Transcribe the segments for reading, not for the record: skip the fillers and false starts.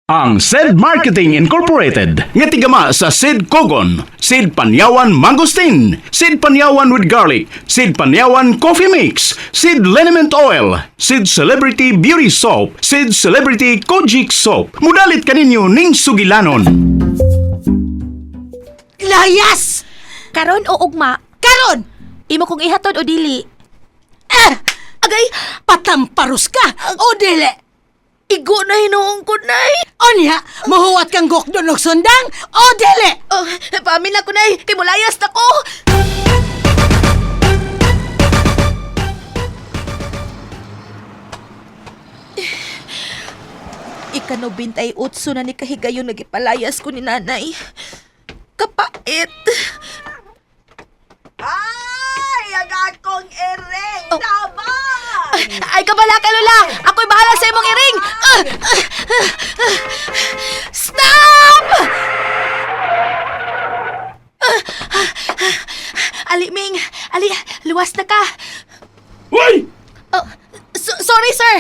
Ang SED Marketing Incorporated nga tigama sa SED Kogon, SED Panyawan Mangosteen, SED Panyawan with Garlic, SED Panyawan Coffee Mix, SED Liniment Oil, SED Celebrity Beauty Soap, SED Celebrity Kojic Soap. Mudalit kaninyo ning sugilanon. Layas! Karon o ugma? Karon! Imo kong ihatod o dili? Agay, patamparus ka! O dili! Igo na hinuong ko, nay. Onya, mahuwat kang gokdon og sundang! O dili! Oh, pamilya ko, nay. Kay mulayas na ko. Ikano 28 na ni kahigayon nagipalayas ko ni nanay. Kapait. Ay, ang akong ereng! Oh. Tama! Ay, kabala ka, Lola! Ako'y bahala sa imong iring! Stop! Ali, Ming! Ali, luwas na ka! Uy! Sorry, sir!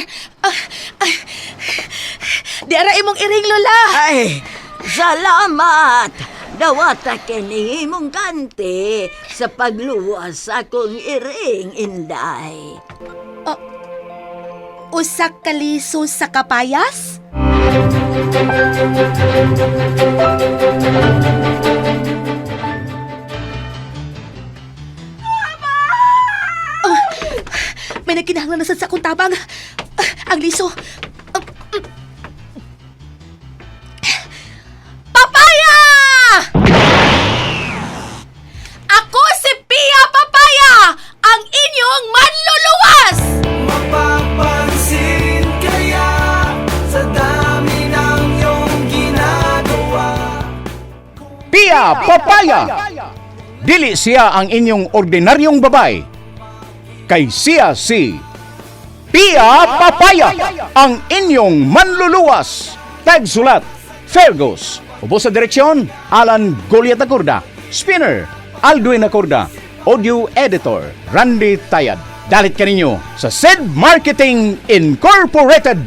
Di ara imong iring, Lola! Ay, salamat! Dawata kini mong ganti sa pagluwas sa akong iring, Inday. Usak kaliso sa kapayas? May nagkinahanglan na sa akong tabang. Ang liso. Papaya! Ako si Pia Papaya, ang inyong manluluwas! Mapapansin kaya sa dami ng iyong ginagawa. Pia Papaya! Dili siya ang inyong ordinaryong babay. Kay siya si Pia Papaya, ang inyong manluluwas. Tagsulat, Fergus. Ubo sa direksyon, Alan Goliat Acorda. Spinner, Aldwin Acorda. Audio Editor, Randy Tayad. Dalit kaninyo sa SED Marketing Incorporated.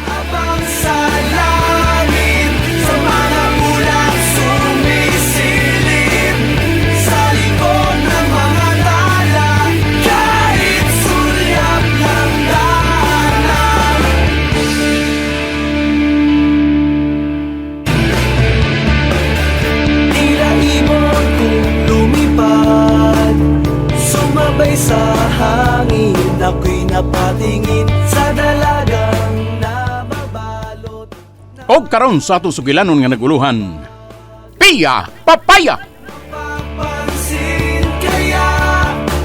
Abang sa langit, sa mga bulan sumisilip, sa likod ng mga tala, kahit sulyap ng daanan. Tila ibon kong lumipad, sumabay sa hangin, ako'y napatingin sa dalagang nababalot. O karon sa ato sugilanon nga naguluhan, Pia Papaya! Papansin kaya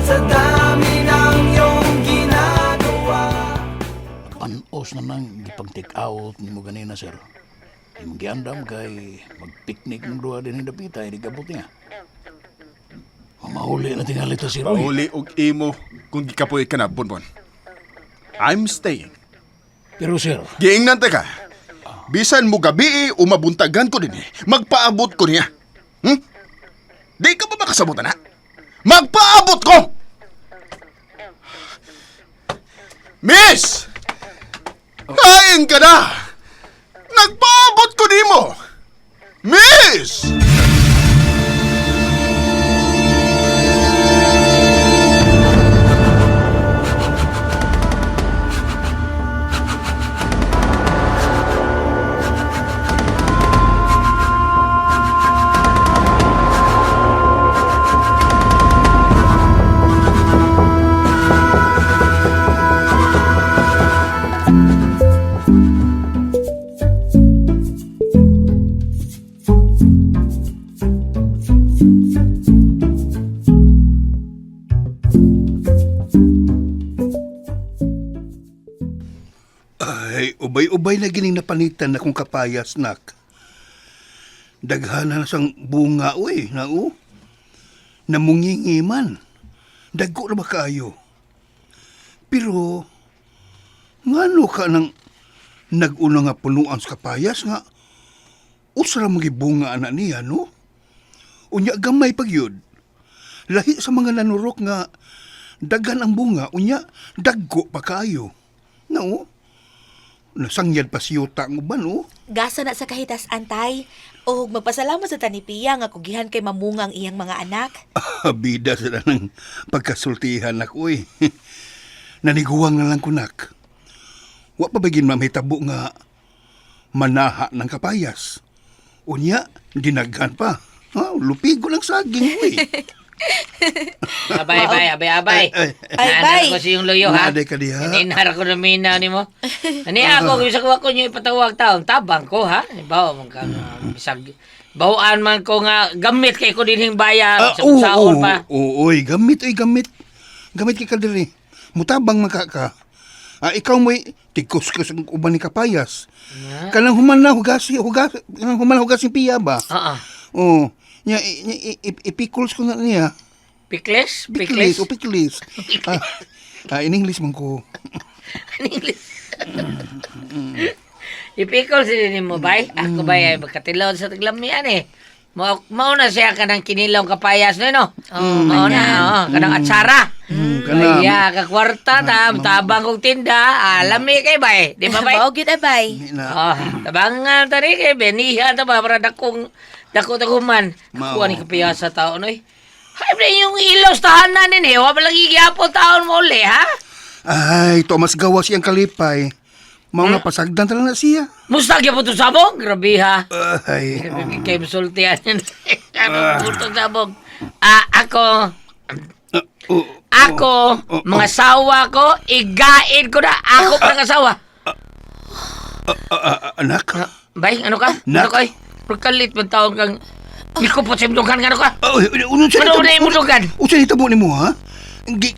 sa dami ng iyong ginagawa. Panos na nang ipag-take out ni mo ganina, sir. Imong giandam kay mag-picnic ng duha din ni Dapita, hindi kabot niya. Mahuli na tingali to si Roy. Pauli og imo kung gikapoy ka na, Bonbon. I'm staying. Pero sir, Giingnan ka. Bisan mo gabi umabuntagan ko din magpaabot ko niya. Di ka ba makasabot na? Magpaabot ko! Miss! Kain ka na! Nagpaabot ko di mo! Miss! Ay, ubay-ubay na gining napanitan na kong kapayas, nak. Daghanan na sang bunga, uy, na namungingi man. Dagko na ba kayo? Pero, ngano ka nang nag-una nga punuan sa kapayas nga, usra magibunga na niya, no? Unya gamay pagyud. Lahi sa mga nanurok nga daghan ang bunga, unya dagko pa kayo. No? nasangyad pa si Yuta mo ba, no? Gasa na sa kahitas antay. O magpasalamat sa tanipiya nga kugihan kay mamungang iyang mga anak. Bida sila ng pagkasultihan ako eh. Naniguwang na lang kunak. Wa pa bagin mamahitabo nga manaha ng kapayas. Unya, dinaghan pa. Lupig ko lang saging mo eh. Abay. Ay, Naanar bay. ko si yung loyo, ha? Naaday ka diha. Inar ko na minaw ni mo. Ani ako, kung sa ko nyo ipatawag taon, tabang ko, ha? Bawa mong ka, bisag. Bawaan man ko nga, gamit kay ko din yung bayan. Sa saon pa. Oy, gamit. Gamit kay kadiri. Mutabang makaka. Ikaw mo'y tikos ka sa uban ni kapayas. Kanang human na hugasing piya ba? Oo. Nya ipikuls ko na niya. Pikles? Piklis. In English man ko. In English. Ipikol si din mo, bay. Ako bay ay magkatilaw sa taglamian eh. Mauna siya ka ng kinilong kapayas no? Mauna, kanang atsara. Kaya kakwarta, tabang kong tinda, alami kay bay. Di ba bay? Maugit ay bay. Tabangan tari kay benihan ta ba para dako man. Kuha ni kapayas sa tao noy. Hay ba yung ilaw sa tahanan din eh. Wa ba lagi gyapon taon mo uli, ha? Ay, Thomas gawa siyang kalipay. Mao nga pasagdan talaga na siya. Musta gyapon to sabong? Grabe ha. Ay. Kay musultian. Ano puto sabong? Ako, mga sawa ko, igain ko na. Ako pa ng asawa. Anak? Bay, ano ka? Nak. Ano ka? Pagkalit mo taon kang... Di ko po simdukan ka, ano ka? Unong siya Ano na yung mudugan? Unsa ni tabo ni mo, ha?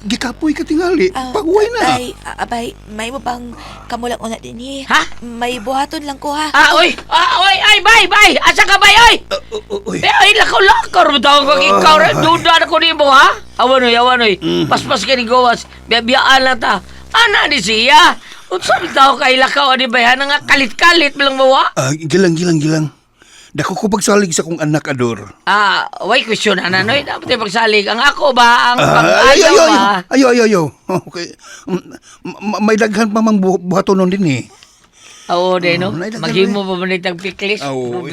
Gikapoy ka tingali. Pagway na. Abay, may mo bang kamulang una din eh? Ha? May buhaton lang ko ha. Oy! Ay, bay! Asa ka, bay, oy! Uy. Ay, lakaw-lakaw mo taon kang ikaw rin. Duda na ko ni mo, ha? Awan, oy. Paspas ka ni gawas. Biyabiyaan lang ta. Ana ni siya. Unsa ni tao kay lakaw ni bay, ha? Nga kalit-kalit mo lang mo, ha? Gilang. Dako ko pagsalig sa kong anak ador. Why question ananoy? Dapat yung pagsalig. Ang ako ba? Ang pag-ayaw ba? Ayo. Okay. May daghan pa mang buhaton nun din eh. Oo, din, no? Naidaghan Maghimo pa man itang piklis. Oo.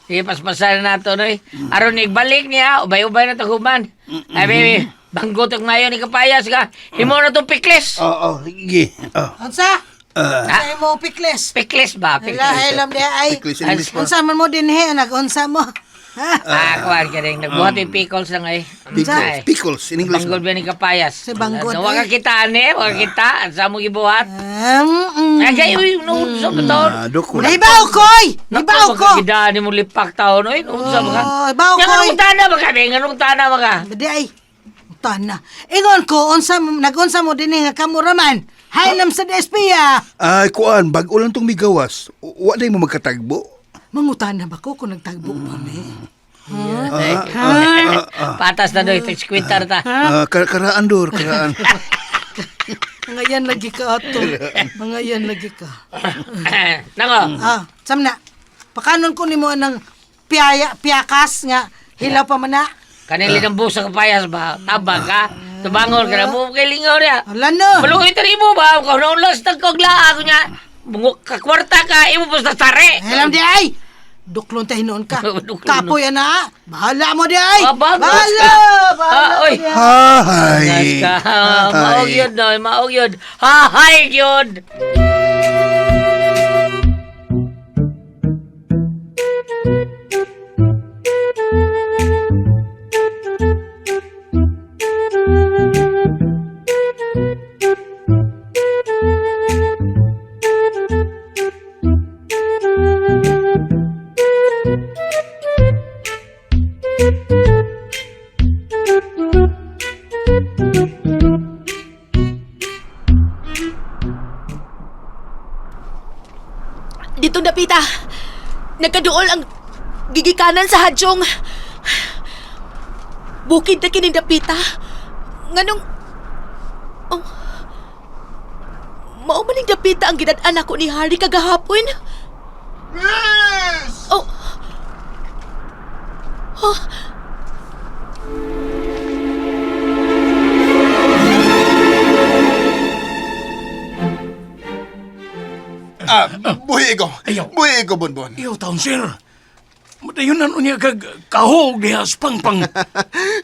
Sige, paspasan na ito, noy. Aron igbalik niya, ubay-ubay na taguman. Ay, baby, banggot ang mayo ni Kapayas ka. Himo na itong piklis. Oo, sige. Unsa? Sa mo pikles. Piklis ba? Hilam di ay. Piklis in English pa. Unsa man mo din he, unsa mo? Kuhan ka rin. Nagbuhat yung pickles lang eh. Pickles in English. Banggol ba ni Kapayas? Si banggol, Waka kita, ane? Waka kita. Sa mo gibuhat? Mm. Agay, uy, nunsa ba taon? Doko. Naibaw koy! Naibaw ko! Nakapagkagidaan ni mo lipak taon, oy. Nunsa ba ka? Ibaw koy! Nganong tana ba ka? Nganong tana ba ka? Badi ay. Tana. Ingon ko, nagunsa mo din nga kamuraman. Hailam sa despiya. Ay, kuan, bag ulang tong migawas. Wa day mo magkatagbo. Mangutan na ba ko kung nagtagbo pa ni? Patas na doy, tekskwintar ta. Karaan, Dor, karaan. Mga yan lagi ka ato. Mga yan lagi ka. Nango, Samna. Pakanon ko ni mo ng piyakas nga hilaw pa man na. kanili ng busa Kapayas ba? Tabang ka? Tubangon ka na mo kay lingaw niya. Wala no. Malungit rin mo ba? Kung naulas tagkogla ako niya. Kakwarta ka, imo po sa tare. Hailam di ay. Duklon tayo noon ka. Duklon. Kapoy na. Bahala mo di ay. Bahala. Bahala Oy. mo di ay. Hay. Maog yun, no? Maog yun. Hahay yun. Dito napita. Nagkaduol ang gigikanan sa hadyong. Bukid na kinindapita. Nganong... Oh. Mao maning dapita ang ginad-anak ko ni Harry kagahapon. Yes! Oh. Oh. Buhi ko. Ayaw. Buhi ko, Bonbon. Iyo taon, sir. Madayon na niya kag kahog diha sa pangpang.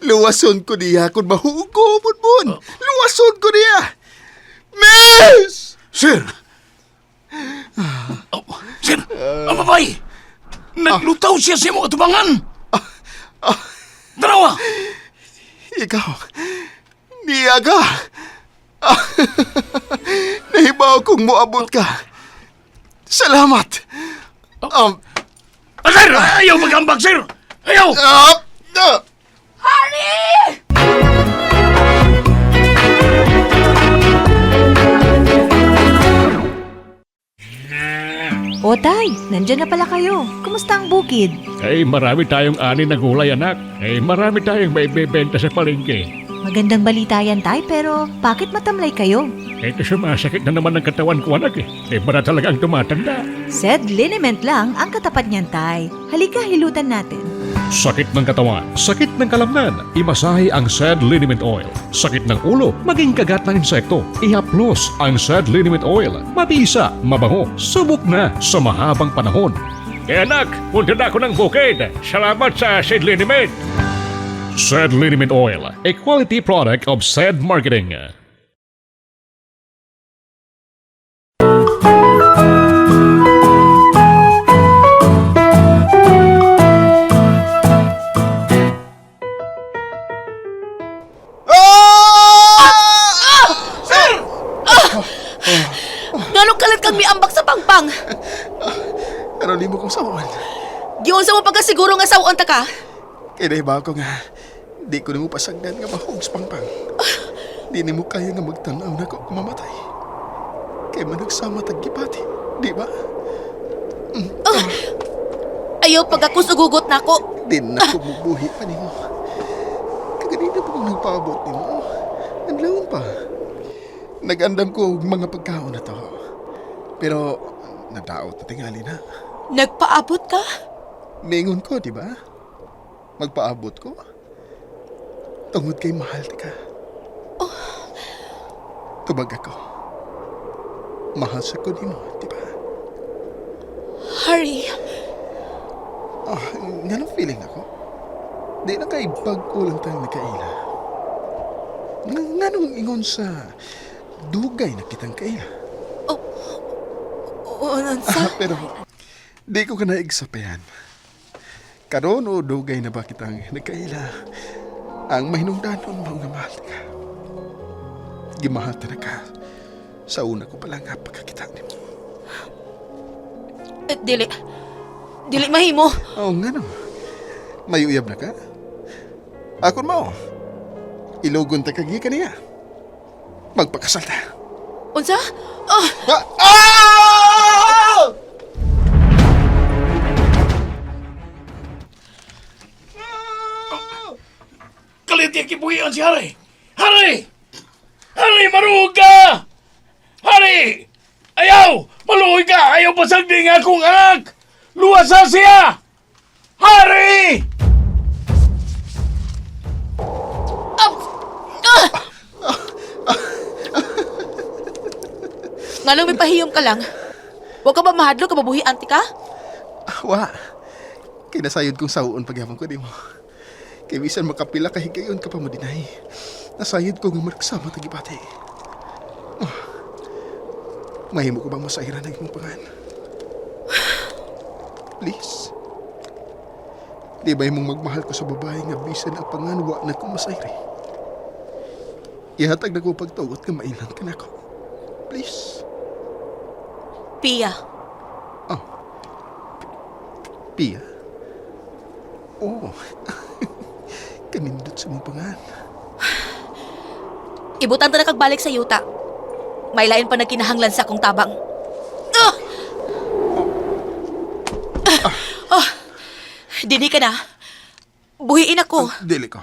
Luwason ko niya kung mahugo, Bonbon. Luwason ko niya. Miss! Sir! Oh, sir! Babay! Naglutaw siya sa mga tubangan! Dalawa! Ikaw, niya ka. Nahibaw kong moabot ka. Salamat. Sir! Ayaw magambag, sir! Ayaw! O tay, nandyan na pala kayo. Kumusta ang bukid? Marami tayong ani na gulay, anak. Marami tayong may bebenta sa palengke. Magandang balita yan tay, pero bakit matamlay kayo? Sumasakit na naman ang katawan ko, anak. Para talaga ang tumatanda. Said liniment lang ang katapat niyan tay. Halika, hilutan natin. Sakit ng katawan, sakit ng kalamnan, imasahe ang Sad Liniment Oil. Sakit ng ulo, maging kagat ng insekto, ihaplos ang Sad Liniment Oil. Mabisa, mabango, subok na sa mahabang panahon. Anak, punta na ako ng bukid. Salamat sa Sad Liniment. Sad Liniment Oil, a quality product of Sad Marketing. Ganong kalit kang miambak sa pangpang? Pero di mo kong sawan. Giyon sa mo pagkasiguro nga sawon ta ka? Kaya nahibaw ko nga, di ko na mo pasagdan nga mahugs pangpang. Di na mo kaya nga magtanaw na ko mamatay. Kaya man nagsama taggipati, di ba? Ayaw pag ako sugugot na ko. Di na ko mubuhi pa ni mo. Kaganina pa kong nagpaabot ni mo. Nanlawon pa. Nag-andam ko og mga pagkaon na to. Pero, nadaot na tingali na. Nagpaabot ka? Ningon ko, di ba? Magpaabot ko. Tungod kay mahal ka. Tubag ako. Mahal sa ko ni mo, di ba? Harry, Ganong feeling ako. Di na kay pag-ulang tayong nagkaila. Nganong ingon sa dugay na kitang kaila. Pero, di ko ka naigsapayan. Karon o dugay na ba kitang nagkaila, ang mahinungdanon mo nga mahal ka. Gimahal na ka sa una ko pala nga pagkakita ni mo. Dili mahimo. Oo nga no. May uyab na ka? Akon mo. Ilugon ta kagi ka niya. Magpakasal ta. Unsa? Kalit yung kibuhian si Harry! Harry! Harry, maruhog ka! Harry! Ayaw! Maluhoy ka! Ayaw pasagdi nga akong anak! Luwasa siya! Harry! Nga nung may pahiyom ka lang. Huwag ka ba mahadlo ka mabuhi anti ka? Wa. Kinasayod kong sauon pagyapon ko di mo. Kay bisan makapila ka higayon ka pa mo dinay. Nasayod ko nga marksama tagipati. Mahimo ko bang masairan ang imong pangan? Please. Di ba imong magmahal ko sa babae nga bisan ang panganwa na kong masayri? Ihatag na ko pagtugot nga mailan ka na ko. Please. Pia. Pia? Oh. Kanindot sa mong pangan. Ibutan ta na kagbalik sa yuta. May lain pa nagkinahanglan sa akong tabang. Dini ka na. Buhiin ako. Dili ko.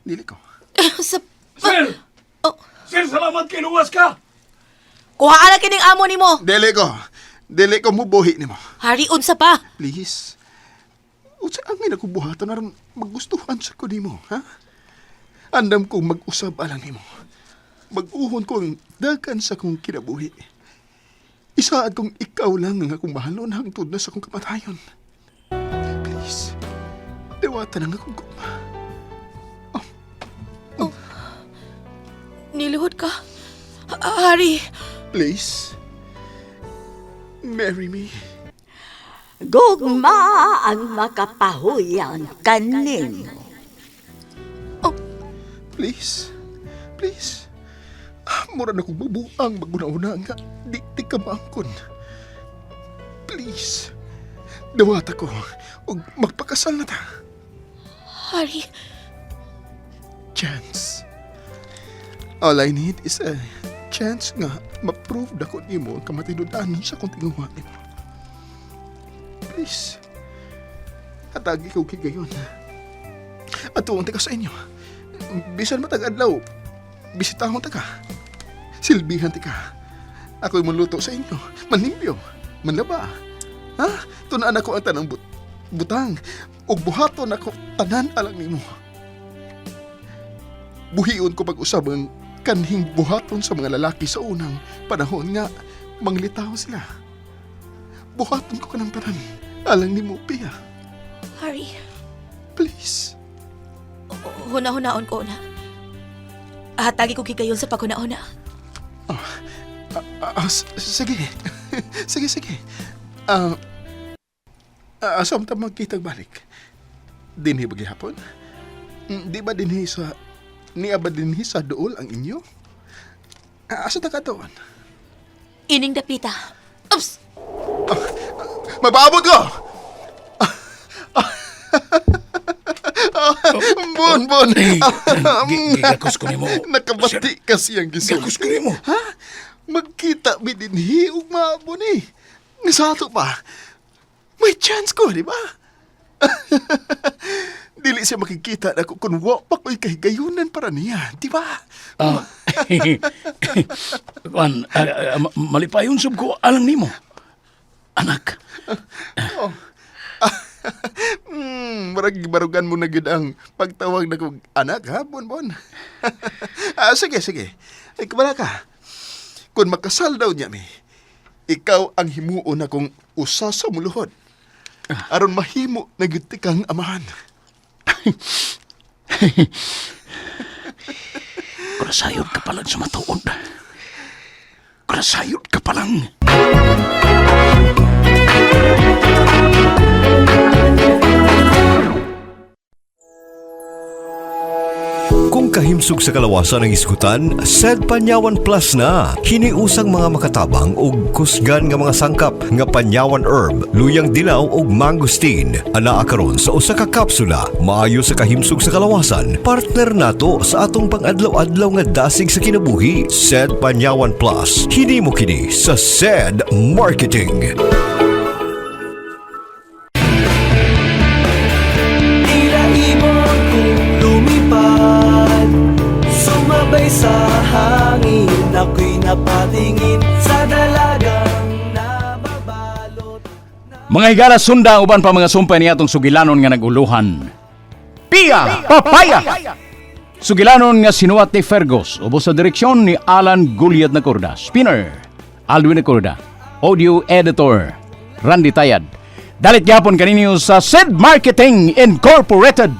Dili ko. Sa... Sir! Sir, salamat kay luwas ka! Kuha na kining amo ni mo. Dili ko. Dili ko mubuhi ni mo. Hari, unsa pa? Please. Unsa ang minakubuhatan aron maggustuhan sa ko nimo, ha? Andam kong mag-usab alang nimo. Mag-uhon ko ang dagan sa kong kinabuhi. Isaad kong ikaw lang ang akong bahalon hangtod na sa akong kamatayon. Please, dawatan ang akong gugma. Niluhod ka? Hari, Please, marry me. Gugma ang makapahuyan kanimo. Please, please. Mura na kong mabuang maguna-una nga di ka maangkon. Please, dawata ko o magpakasal na ta. Hari, Chance. All I need is a chance nga ma-prove na ko nimo ang kamatinudan sa kong tinguhan nimo. Please, hatagi ko kigayon. At tuwang ka sa inyo. Bisan matag-adlaw, bisitahon ta ka. Silbihan ti ka. Ako'y manluto sa inyo. Manlimpyo, manlaba. Ha? Tunaan ako ang tanang butang. O buhaton ako tanan alang nimo. Buhion ko pag-usab ang kanhing buhaton sa mga lalaki sa unang panahon nga manglitaw sila. Buhaton ko ka ng tanan alang nimo, Pia. Hari, Please. huna-hunaon ko na. Hatagi ko kigayon sa pagkuna-una. Sige. Sige. Asam ta magkitag balik. Dinhi ba gihapon? Di ba dinhi sa niya ba dinhi sa dool ang inyo? Asa ta katuon? Ining dapita. Oops! Mabaabot ko! Bon. Gigakos ko nimo. Nakabati kasi ang gisulti. Gigakos ko nimo. Ha? Magkita mi dinhi ug maabot ni. Nga sa ato pa. May chance ko, di ba? Dili siya makikita na kung wa pa ko'y kahigayunan para niya, di ba? Juan, malipayon sub ko alang nimo. Anak. Marag barugan mo na gid ang pagtawag na kong anak, ha, Bon? Sige. Ay, kabala ka. Kung makasal daw niya, ikaw ang himuon na kong usa sa muluhod. Aron mahimo na gid ti kang amahan. Kurasayod ka palang sa matuod. Kurasayod ka palang. Kung kahimsog sa kalawasan ng iskutan, SED Panyawan Plus na. Hiniusang mga makatabang ug kusgan nga mga sangkap nga Panyawan Herb, luyang dilaw ug mangosteen. Anaa karon sa usa ka kapsula, maayo sa kahimsog sa kalawasan. Partner nato sa atong pang-adlaw-adlaw nga dasig sa kinabuhi. SED Panyawan Plus. Hinimo kini sa SED Marketing. Tila ibon kong lumipad, sumabay sa hangin. Ako'y napatingin sa dalagang nababalot. Mga higala sunda uban pa mga sumpay niya atong sugilanon nga naguluhan. Pia Papaya! Sugilanon nga sinuwat ni Fergus, ubos sa direksyon ni Alan Gulyat Nacorda. Spinner, Alwin Nacorda. Audio Editor, Randy Tayad. Dalit gyapon kaninyo sa SED Marketing Incorporated.